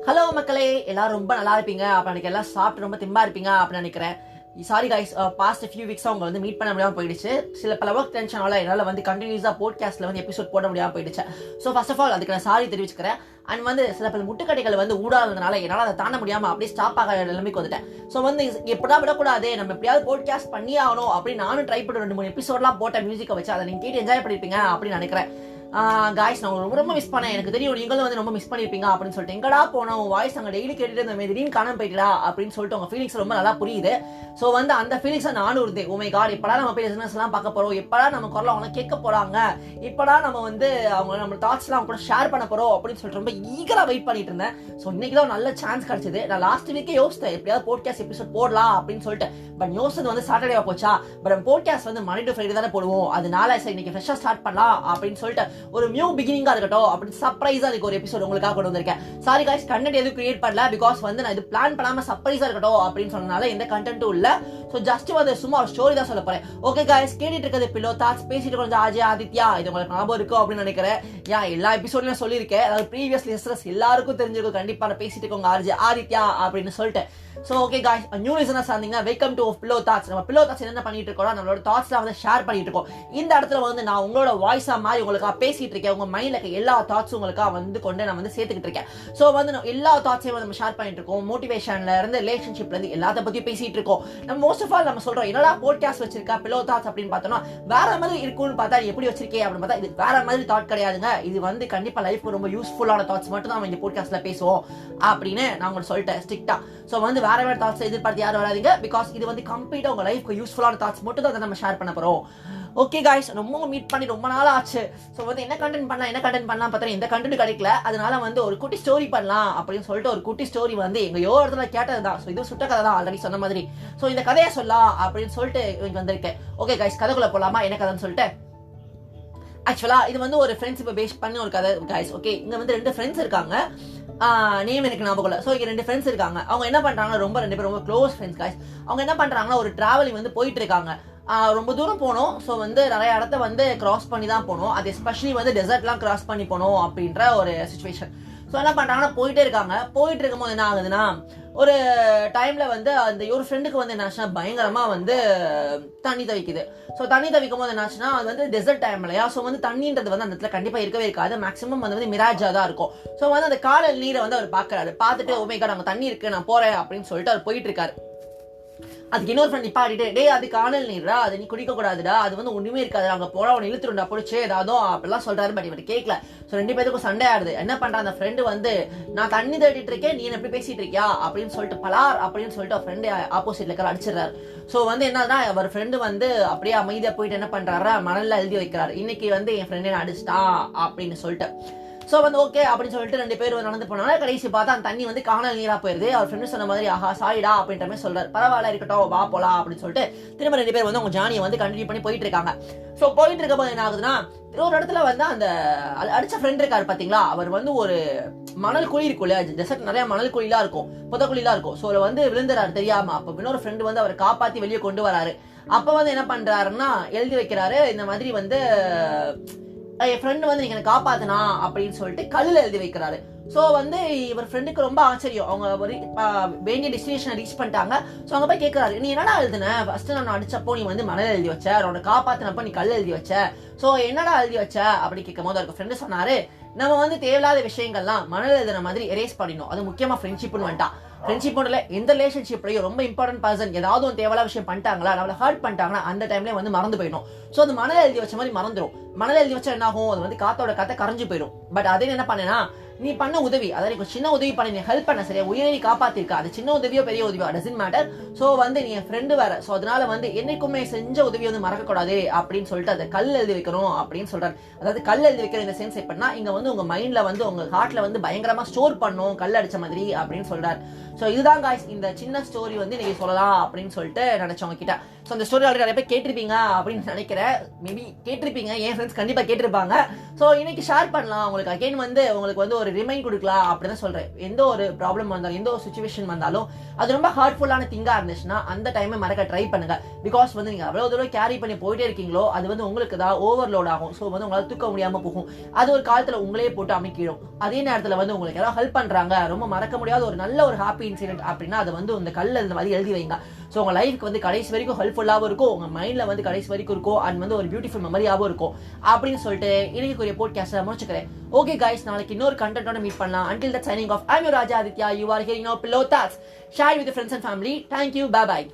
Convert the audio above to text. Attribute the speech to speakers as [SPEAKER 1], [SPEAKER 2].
[SPEAKER 1] Hello மக்களே, எல்லாரும் ரொம்ப நல்லா இருப்பீங்க அப்ப எல்லாம் சாப்பிட்டு ரொம்ப திம்பா இருப்பீங்க அப்படின்னு நினைக்கிறேன். சாரி கைஸ், பாஸ்ட் ஃபியூ வீக்ஸா உங்களை வந்து மீட் பண்ண முடியாம போயிடுச்சு. சில பல ஒர்க் டென்ஷனால என்னால் வந்து கண்டினியூஸா போட்காஸ்ட்ல வந்து எபிசோட் போட முடியாம போயிடுச்சு. ஸோ ஃபர்ஸ்ட் ஆஃப் ஆல் அதுக்கு நான் சாரி தெரிவிச்சுக்கிறேன். அண்ட் வந்து சில பல முட்டுக்கடைகள் வந்து ஊடாததுனால என்னால் அதை தாண்ட முடியாம அப்படியே ஸ்டாப் ஆக நிலைமைக்கு வந்துட்டேன். ஸோ வந்து எப்படா விடக்கூடாது, நம்ம எப்படியாவது போட்காஸ்ட் பண்ணி ஆகணும் அப்படின்னு நானும் ட்ரை பண்ணி 2-3 எபிசோட்லாம் போட்ட மியூசிக்கை வச்சு அதை நீங்க கேட்டு என்ஜாய் பண்ணிருப்பீங்க அப்படின்னு நினைக்கிறேன். காய்ஸ், நான் ரொம்ப ரொம்ப மிஸ் பண்ணேன். எனக்கு தெரியும் நீங்களும் வந்து ரொம்ப மிஸ் பண்ணிருப்பீங்க அப்படின்னு சொல்லிட்டு. எங்கடா போனோம், உன் வாய்ஸ் அங்கே டெய்லி கேட்டுட்டு இந்த திடீர்னு காணாம போயிட்டா அப்படின்னு சொல்லிட்டு உங்க ஃபீலிங்ஸ் ரொம்ப நல்லா புரியுது. ஸோ வந்து அந்த ஃபீலிங்ஸ் நானும் இருந்தேன். ஓ மை காட், எப்படா நம்ம போய் பிசினஸ் எல்லாம் பார்க்க போறோம், எப்படா நம்ம குரல அவங்க கேட்க போறாங்க, எப்படா நம்ம வந்து அவங்க நம்ம தாட்ஸ் எல்லாம் கூட ஷேர் பண்ண போறோம் அப்படின்னு சொல்லிட்டு ரொம்ப ஈகரா வெயிட் பண்ணிட்டு இருந்தேன். ஸோ இன்னைக்கு தான் நல்ல சான்ஸ் கிடைச்சது. நான் லாஸ்ட் வீக்கே யோசித்தேன் எப்படியாவது போட்காஸ்ட் எபிசோட் போடலாம் அப்படின்னு சொல்லிட்டு. பட் யோசிச்சது வந்து சாட்டர்டே போச்சா. பட் போட்காஸ்ட் வந்து மண்டே டு ஃப்ரைடே தானே போடுவோம், அதனால சரி இன்னைக்கு ஃப்ரெஷ்ஷா ஸ்டார்ட் பண்ணலாம் அப்படின்னு சொல்லிட்டு ஒரு நியூ பிகினிங் இருக்கட்டும் அப்படி சர்ப்ரைஸா அதுக்கு ஒரு எபிசோட் உங்களுக்காக கொண்டு வந்திருக்கேன். சாரி गाइस, கண்டென்ட் எதுவும் கிரியேட் பண்ணல. பிகாஸ் வந்து நான் இது பிளான் பண்ணாம சர்ப்ரைஸா இருக்கட்டும் அப்படின்னு சொன்னனால எந்த கண்டென்ட்டும் இல்ல. சோ ஜஸ்ட் வந்து சும்மா ஒரு ஸ்டோரி தான் சொல்ல போறேன். ஓகே गाइस, கேட்டிட்டு இருக்கிறது பிலோ தாட்ஸ், பேசிட்டு கொஞ்சம் அஜய் ஆதித்யா. இது உங்களுக்கு ஞாபகம் இருக்கும் அப்படின்னு நினைக்கிறேன். எல்லா எபிசோட்லயும் சொல்லியிருக்கேன். அதாவது ப்ரீவியஸ் லிசனர்ஸ் எல்லாருக்கும் தெரிஞ்சிருக்கும் கண்டிப்பா. நான் பேசிட்டு இருக்கோங்க அஜய் ஆதித்யா அப்படின்னு சொல்லிட்டு. So okay guys, new listeners ஆனீங்கன்னா வெல்கம் டு பிலோ தாட்ஸ். நம்ம பிலோ தாட்ஸ் என்ன பண்ணிட்டு இருக்கோம், நம்மளோட தாட்ஸ்லாம் வந்து ஷேர் பண்ணிட்டு இருக்கோம். இந்த இடத்துல வந்து நான் உங்களோட வாய்ஸா மாதிரி உங்களுக்காக பேசிட்டு இருக்கேன். உங்க மைண்ட்ல இருக்க எல்லா தாட்ஸும் உங்களுக்காக வந்து கொண்டு நான் வந்து சேர்த்துக்கிட்டு இருக்கேன். சோ வந்து எல்லா தாட்ஸையும் நம்ம ஷேர் பண்ணிட்டு இருக்கோம். மோட்டிவேஷன்ல இருந்து ரிலேஷன்ஷிப்ல இருந்து எல்லாத்த பத்தியும் பேசிட்டு இருக்கோம். நம்ம மோஸ்ட் ஆஃப் ஆல் நம்ம சொல்றோம் என்னடா பாட்காஸ்ட் வச்சிருக்கா பிலோ தாட்ஸ் அப்படின்னு பார்த்தோம்னா வேற மாதிரி இருக்கும்னு பார்த்தா எப்படி வச்சிருக்கேன் அப்படின்னு பார்த்தா இது வேற மாதிரி தாட் கிடையாதுங்க. இது வந்து கண்டிப்பா லைஃப்க்கு ரொம்ப யூஸ்ஃபுல்லான தாட்ஸ் மட்டும் தான் இந்த பாட்காஸ்ட்ல பேசுவோம் அப்படின்னு நான் உங்களுக்கு சொல்லிட்டேன் ஸ்ட்ரிக்ட்டா. சோ வந்து வேற வேற தாட்ஸ் எதிர்பார்த்து யாரும் வராதீங்க. பிகாஸ் இது வந்து கம்ப்ளீட்டா உங்க லைஃப்க்கு யூஸ்ஃபுல்லான தாட்ஸ் மட்டும் தான் நம்ம ஷேர் பண்ண போறோம். ஓகே गाइस, ரொம்ப மீட் பண்ணி ரொம்ப நாள் ஆச்சு. சோ வந்து என்ன கண்டென்ட் பண்ணலாம் பார்த்தா இந்த கண்டென்ட் கிடைக்கல. அதனால வந்து ஒரு குட்டி ஸ்டோரி பண்ணலாம் அப்படின்னு சொல்லிட்டு ஒரு குட்டி ஸ்டோரி வந்து எங்கயோ இடத்துல கேட்டதுதான். சோ இது சுட்ட கதை தான், ஆல்ரெடி சொன்ன மாதிரி. சோ இந்த கதையை சொல்லலாம் அப்படின்னு சொல்லிட்டு இங்க வந்திருக்கேன். ஓகே गाइस, கதைக்குள்ள போலாமா? என்ன கதைன்னு சொல்லிட்டு ஆக்சுவலா இது வந்து ஒரு ஃப்ரெண்ட்ஷிப்பை பேஸ் பண்ணி ஒரு கதை गाइस. ஓகே, இங்க வந்து 2 ஃப்ரெண்ட்ஸ் இருக்காங்க. நேம் எனக்கு ஞாபகம் இல்ல. சோ இங்க 2 ஃப்ரெண்ட்ஸ் இருக்காங்க. அவங்க என்ன பண்றாங்க, 2 பேரும் ரொம்ப க்ளோஸ் ஃப்ரெண்ட்ஸ் गाइस. அவங்க என்ன பண்றாங்கன்னா ஒரு டிராவலிங் வந்து போயிட்டு இருக்காங்க. ரொம்ப தூரம் போனோம். ஸோ வந்து நிறைய இடத்த வந்து கிராஸ் பண்ணி தான் போனோம். அது எஸ்பெஷலி வந்து டெசர்ட்லாம் கிராஸ் பண்ணி போனோம் அப்படின்ற ஒரு சுச்சுவேஷன். ஸோ என்ன பண்றாங்கன்னா போயிட்டே இருக்காங்க. போயிட்டு இருக்கும்போது என்ன ஆகுதுன்னா ஒரு டைம்ல வந்து அந்த ஒரு ஃப்ரெண்டுக்கு வந்து என்னாச்சுன்னா பயங்கரமா வந்து தண்ணி தவிக்குது. ஸோ தண்ணி தவிக்கும் போது என்னாச்சுன்னா அது வந்து டெசர்ட் டைம் இல்லையா. ஸோ வந்து தண்ணின்றது வந்து அந்த இடத்துல கண்டிப்பா இருக்கவே இருக்காது. மேக்ஸிமம் வந்து மிராஜா தான் இருக்கும். ஸோ வந்து அந்த கால நீரை வந்து அவர் பாக்குறாரு. பார்த்துட்டு ஓ மை காட் அங்க தண்ணி இருக்கு, நான் போறேன் அப்படின்னு சொல்லிட்டு அவர் போயிட்டு இருக்காரு. அதுக்கு இன்னொரு ஃப்ரெண்ட் நிப்பாட்டிட்டு, டே அது காணல் நீர்டா, அது நீ குடிக்க கூடாதுடா, அது வந்து ஒண்ணுமே இருக்காது, அங்க போனா அவனை இழுத்துருண்டா பிடிச்சே ஏதாவது அப்படிலாம் சொல்றாரு. பட் இவர் கேட்கல. சோ 2 பேருக்கும் சண்டை ஆடுது. என்ன பண்றான் அந்த ஃப்ரெண்டு வந்து, நான் தண்ணி தேடிட்டு இருக்கேன், நீ எப்படி பேசிட்டு இருக்கியா அப்படின்னு சொல்லிட்டு பலார் அப்படின்னு சொல்லிட்டு அவர் ஃப்ரெண்டு ஆப்போசிட்ல இருக்கிற அடிச்சிடறாரு. சோ வந்து என்னன்னா அவர் ஃப்ரெண்டு வந்து அப்படியே அமைதியா போயிட்டு என்ன பண்றாரு, மணல்ல எழுதி வைக்கிறாரு, இன்னைக்கு வந்து என் ஃப்ரெண்டை அடிச்சிட்டான் அப்படின்னு சொல்லிட்டு. சோ வந்து ஓகே அப்படின்னு சொல்லிட்டு 2 பேரும் நடந்து போனாங்க. கடைசி பார்த்தா அந்த தண்ணி வந்து காணல் நீரா போயிருது. அவர் ஃப்ரெண்டு சொன்ன மாதிரி ஆஹா சாரிடா அப்படின்ற மாதிரி சொல்றாரு. பரவாயில்ல இருக்கட்டும், வா போலாம் அப்படின்னு சொல்லிட்டு திரும்ப 2 பேர் வந்து அவங்க ஜானியை வந்து கண்டினியூ பண்ணி போயிட்டு இருக்காங்க. சோ போயிட்டு இருக்கும்போது என்ன ஆகுதுன்னா ஒரு இடத்துல வந்து அந்த அடிச்ச ஃப்ரெண்ட் இருக்காரு பாத்தீங்களா, அவர் வந்து ஒரு மணல் குழி இருக்கும் இல்லையா, டெசர்ட் நிறைய மணல் குழிலாம் இருக்கும், புத குழிலாம் இருக்கும். சோ வந்து விழுந்துறாரு தெரியாம. அப்ப இன்னொரு ஃப்ரெண்டு வந்து அவரை காப்பாத்தி வெளியே கொண்டு வராரு. அப்ப வந்து என்ன பண்றாருன்னா எழுதி வைக்கிறாரு, இந்த மாதிரி வந்து என் ஃப்ரெண்டு வந்து நீங்க காப்பாத்தினா அப்படின்னு சொல்லிட்டு கல்லுல எழுதி வைக்கிறாரு. சோ வந்து இவர் ஃப்ரெண்டுக்கு ரொம்ப ஆச்சரியம். அவங்க வேண்டிய டெஸ்டினேஷன் ரீச் பண்ணிட்டாங்க. சோ அங்க போய் கேட்கறாரு, நீ என்னடா எழுதுன, ஃபர்ஸ்ட் நான் அடிச்சப்போ நீ வந்து மணல் எழுதி வச்ச, உன்னை காப்பாத்தினப்போ நீ கல் எழுதி வச்ச, சோ என்னடா எழுதி வச்ச அப்படி கேட்கும் போது அவருக்கு ஃப்ரெண்டு சொன்னாரு, நம்ம வந்து தேவையில்லாத விஷயங்கள்லாம் மணல் எழுதுன மாதிரி எரேஸ் பண்ணிடணும். அது முக்கியமா ஃப்ரெண்ட்ஷிப்னு வந்துட்டான். ஃப்ரெண்ட்ஷிப் ஒன்றுல எந்த ரிலேஷன்ஷிப்லயும் ரொம்ப இம்பார்ட்டன்ட் பர்சன் ஏதாவது ஒரு தேவையான விஷயம் பண்ணிட்டாங்களா, நம்மளை ஹர்ட் பண்ணிட்டாங்கன்னா அந்த டைம்ல வந்து மறந்து போயிடும். சோ அது மணல் எழுதி வச்ச மாதிரி மறந்துடும். மணல் எழுதி வச்சா என்ன ஆகும், அது வந்து காத்தோட காத்த கரைஞ்சு போயிடும். பட் அதே என்ன பண்ணேன்னா நீ பண்ண உதவி, அதாவது நீ சின்ன உதவி பண்ணி நீ ஹெல்ப் பண்ண, சரியா உயிரை காப்பாத்திருக்க, அது சின்ன உதவியோ பெரிய உதவியோ டசன்ட் மேட்டர். சோ வந்து நீ என் ஃப்ரெண்டு வேற. சோ அதனால வந்து என்னைக்குமே செஞ்ச உதவி வந்து மறக்க கூடாது அப்படின்னு சொல்லிட்டு அதை கல் எழுதி வைக்கணும் அப்படின்னு சொல்றாரு. அதாவது கல் எழுதி வைக்கிற இந்த சென்ஸ் எப்படின்னா இங்க வந்து உங்க மைண்ட்ல வந்து உங்க ஹார்ட்ல வந்து பயங்கரமா ஸ்டோர் பண்ணும் கல் அடிச்ச மாதிரி அப்படின்னு சொல்றாரு. சோ இதுதான் गाइस இந்த சின்ன ஸ்டோரி வந்து நீங்க சொல்லலாம் அப்படின்னு சொல்லிட்டு நினைச்சவங்க கிட்ட. சோ இந்த ஸ்டோரி ஆல்ரெடி நிறைய பேர் கேட்டிருப்பீங்க அப்படின்னு நினைக்கிறேன். மேபி கேட்டிருப்பீங்க, என் ஃப்ரெண்ட்ஸ் கண்டிப்பா கேட்டிருப்பாங்க. சோ இன்னைக்கு ஷேர் பண்ணலாம் உங்களுக்கு. அகைன் வந்து உங்களுக்கு வந்து ஒரு ரிமைண்ட் கொடுக்கலாம் அப்படின்னு சொல்றேன். எந்த ஒரு ப்ராப்ளம் வந்தாலும் எந்த ஒரு சுச்சுவேஷன் வந்தாலும் அது ரொம்ப ஹர்ட்ஃபுல்லான திங்கா இருந்துச்சுன்னா அந்த டைமை மறக்க ட்ரை பண்ணுங்க. பிகாஸ் வந்து நீங்க அவ்வளவு தூரம் கேரி பண்ணி போயிட்டே இருக்கீங்களோ அது வந்து உங்களுக்கு தான் ஓவர்லோட் ஆகும். ஸோ வந்து உங்களால் தூக்க முடியாம போகும். அது ஒரு காலத்துல உங்களே போட்டு அமைக்கிடும். அதே நேரத்துல வந்து உங்களுக்கு ஏதாவது ஹெல்ப் பண்றாங்க, ரொம்ப மறக்க முடியாத ஒரு நல்ல ஒரு ஹாப்பி இன்சிடென்ட் அப்படின்னா அது வந்து இந்த கல்ல இந்த மாதிரி எழுதி வைங்க. ஸோ உங்க லைஃப்க்கு வந்து கடைசி வரைக்கும் ஹெல்ப்ஃபுல்லாகவும் இருக்கும், உங்க மைண்ட்ல வந்து கடைசி வரைக்கும் இருக்கும், அண்ட் வந்து ஒரு பியூட்டிஃபுல் மெமரியாகவும் இருக்கும் அப்படின்னு சொல்லிட்டு இன்னைக்கு போட்காஸ்ட்டை முடிச்சுக்கிறேன். ஓகே கைஸ், நாளைக்கு இன்னொரு கண்டென்ட்டோட மீட் பண்ணலாம். Until that, signing off. I'm your Raja Aditya. You are hearing now Pillow Thoughts. Share with your friends and family. Thank you. Bye bye.